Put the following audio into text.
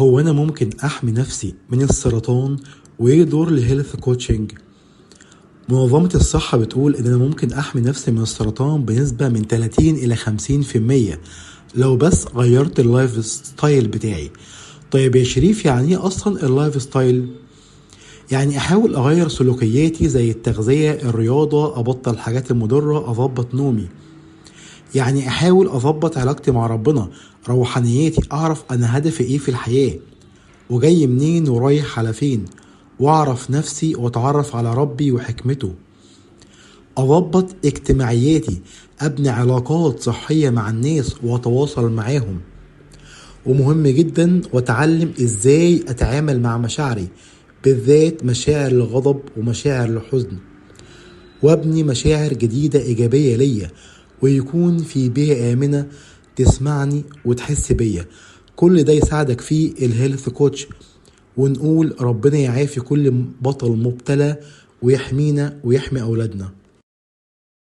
هو أنا ممكن أحمي نفسي من السرطان؟ وإيه دور الهيلث كوتشنج؟ منظمة الصحة بتقول إن أنا ممكن أحمي نفسي من السرطان بنسبة من 30 إلى 50% لو بس غيرت اللايف ستايل بتاعي. طيب يا شريف، يعني إيه أصلا اللايف ستايل؟ يعني أحاول أغير سلوكياتي زي التغذية، الرياضة، أبطل الحاجات المضرة، أظبط نومي. يعني أحاول أظبط علاقتي مع ربنا، روحانياتي، أعرف أنا هدفي إيه في الحياة وجاي منين ورايح على فين، واعرف نفسي واتعرف على ربي وحكمته. اضبط اجتماعياتي، ابني علاقات صحية مع الناس واتواصل معاهم. ومهم جدا واتعلم ازاي اتعامل مع مشاعري، بالذات مشاعر الغضب ومشاعر الحزن، وابني مشاعر جديدة ايجابية ليا، ويكون في بيئة آمنة تسمعني وتحس بيا. كل ده يساعدك فيه الهيلث كوتش. ونقول ربنا يعافي كل بطل مبتلى ويحمينا ويحمي أولادنا.